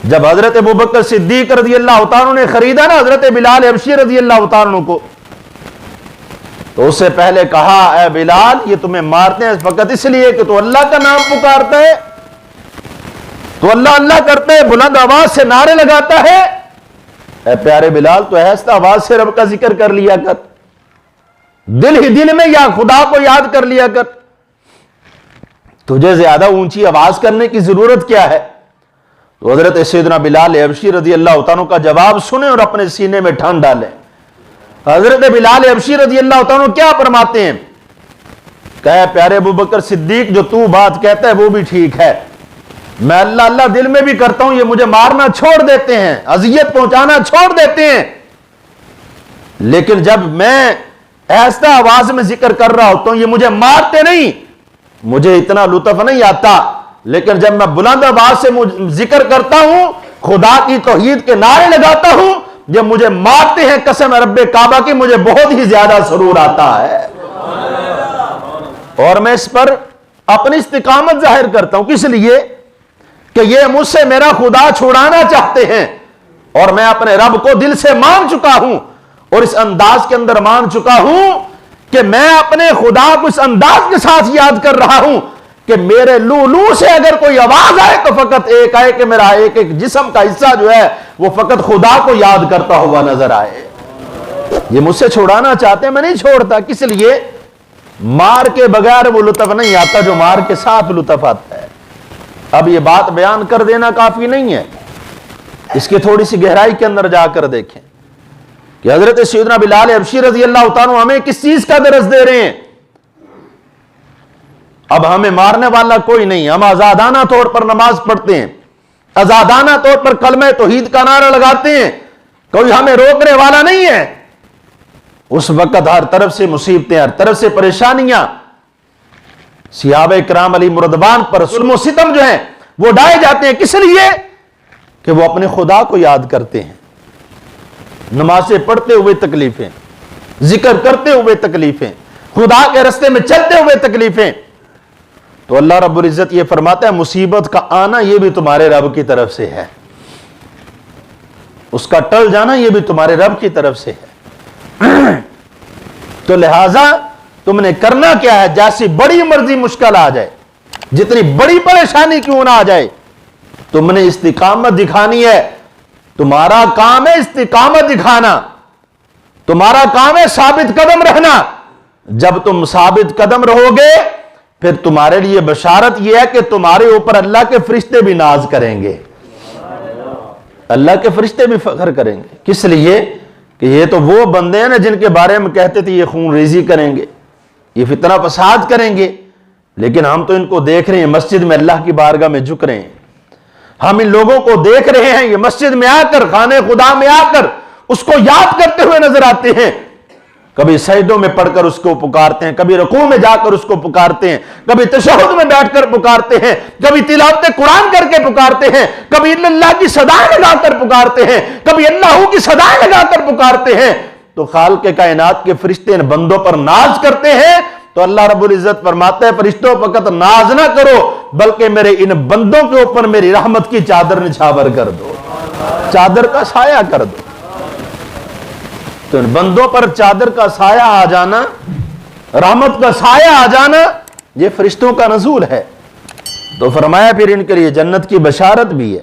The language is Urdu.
جب حضرت ابوبکر صدیق رضی اللہ عنہ نے خریدا نا حضرت بلال حبشی رضی اللہ عنہ کو، تو اس سے پہلے کہا اے بلال یہ تمہیں مارتے ہیں فقط اس لیے کہ تو اللہ کا نام پکارتا ہے، تو اللہ اللہ کرتے ہے، بلند آواز سے نعرے لگاتا ہے، اے پیارے بلال تو ایسا آواز سے رب کا ذکر کر لیا کر، دل ہی دل میں یا خدا کو یاد کر لیا کر، تجھے زیادہ اونچی آواز کرنے کی ضرورت کیا ہے؟ تو حضرت سیدنا بلال حبشی رضی اللہ عنہ کا جواب سنیں اور اپنے سینے میں ٹھان ڈالیں۔ حضرت بلال حبشی رضی اللہ عنہ کیا فرماتے ہیں؟ کہے پیارے ابوبکر صدیق جو تو بات کہتا ہے وہ بھی ٹھیک ہے، میں اللہ اللہ دل میں بھی کرتا ہوں، یہ مجھے مارنا چھوڑ دیتے ہیں، اذیت پہنچانا چھوڑ دیتے ہیں، لیکن جب میں ایسا آواز میں ذکر کر رہا ہوتا ہوں یہ مجھے مارتے نہیں، مجھے اتنا لطف نہیں آتا، لیکن جب میں بلند آواز سے ذکر کرتا ہوں، خدا کی توحید کے نعرے لگاتا ہوں، جب مجھے مارتے ہیں قسم رب کعبہ کی مجھے بہت ہی زیادہ سرور آتا ہے، اور میں اس پر اپنی استقامت ظاہر کرتا ہوں، کس لیے کہ یہ مجھ سے میرا خدا چھڑانا چاہتے ہیں، اور میں اپنے رب کو دل سے مان چکا ہوں، اور اس انداز کے اندر مان چکا ہوں کہ میں اپنے خدا کو اس انداز کے ساتھ یاد کر رہا ہوں کہ میرے لولو سے اگر کوئی آواز آئے تو فقط ایک آئے کہ میرا ایک ایک جسم کا حصہ جو ہے وہ فقط خدا کو یاد کرتا ہوا نظر آئے۔ یہ مجھ سے چھوڑانا چاہتے ہیں، میں نہیں چھوڑتا، کس لیے؟ مار کے بغیر وہ لطف نہیں آتا جو مار کے ساتھ لطف آتا ہے۔ اب یہ بات بیان کر دینا کافی نہیں ہے، اس کی تھوڑی سی گہرائی کے اندر جا کر دیکھیں کہ حضرت سیدنا بلال حبشی رضی اللہ عنہ ہمیں کس چیز کا درس دے رہے ہیں۔ اب ہمیں مارنے والا کوئی نہیں، ہم آزادانہ طور پر نماز پڑھتے ہیں، آزادانہ طور پر کلمہ توحید کا نعرہ لگاتے ہیں، کوئی ہمیں روکنے والا نہیں ہے۔ اس وقت ہر طرف سے مصیبتیں، ہر طرف سے پریشانیاں، صحابہ کرام علی مردوان پر ظلم و ستم جو ہیں وہ ڈائے جاتے ہیں، کس لیے کہ وہ اپنے خدا کو یاد کرتے ہیں۔ نمازیں پڑھتے ہوئے تکلیفیں، ذکر کرتے ہوئے تکلیفیں، خدا کے راستے میں چلتے ہوئے تکلیفیں، تو اللہ رب العزت یہ فرماتا ہے مصیبت کا آنا یہ بھی تمہارے رب کی طرف سے ہے، اس کا ٹل جانا یہ بھی تمہارے رب کی طرف سے ہے۔ تو لہٰذا تم نے کرنا کیا ہے؟ جیسی بڑی مرضی مشکل آ جائے، جتنی بڑی پریشانی کیوں نہ آ جائے، تم نے استقامت دکھانی ہے۔ تمہارا کام ہے استقامت دکھانا، تمہارا کام ہے ثابت قدم رہنا۔ جب تم ثابت قدم رہو گے پھر تمہارے لیے بشارت یہ ہے کہ تمہارے اوپر اللہ کے فرشتے بھی ناز کریں گے، اللہ کے فرشتے بھی فخر کریں گے۔ کس لیے کہ یہ تو وہ بندے ہیں نا جن کے بارے میں کہتے تھے یہ خون ریزی کریں گے، یہ فتنہ فساد کریں گے، لیکن ہم تو ان کو دیکھ رہے ہیں مسجد میں اللہ کی بارگاہ میں جھک رہے ہیں، ہم ان لوگوں کو دیکھ رہے ہیں یہ مسجد میں آ کر، خانہ خدا میں آ کر اس کو یاد کرتے ہوئے نظر آتے ہیں، کبھی سجدوں میں پڑھ کر اس کو پکارتے ہیں، کبھی رکوع میں جا کر اس کو پکارتے ہیں، کبھی تشہد میں بیٹھ کر پکارتے ہیں، کبھی تلاوت قرآن کر کے پکارتے ہیں، کبھی اللہ کی صدائیں لگا کر پکارتے ہیں، کبھی اللہ کی صدائیں لگا کر پکارتے ہیں۔ تو خالق کائنات کے فرشتے ان بندوں پر ناز کرتے ہیں، تو اللہ رب العزت فرماتا ہے فرشتوں فقط ناز نہ کرو بلکہ میرے ان بندوں کے اوپر میری رحمت کی چادر نچھاور کر دو، چادر کا سایہ کر دو۔ تو ان بندوں پر چادر کا سایہ آ جانا، رحمت کا سایہ آ جانا، یہ فرشتوں کا نزول ہے۔ تو فرمایا پھر ان کے لیے جنت کی بشارت بھی ہے۔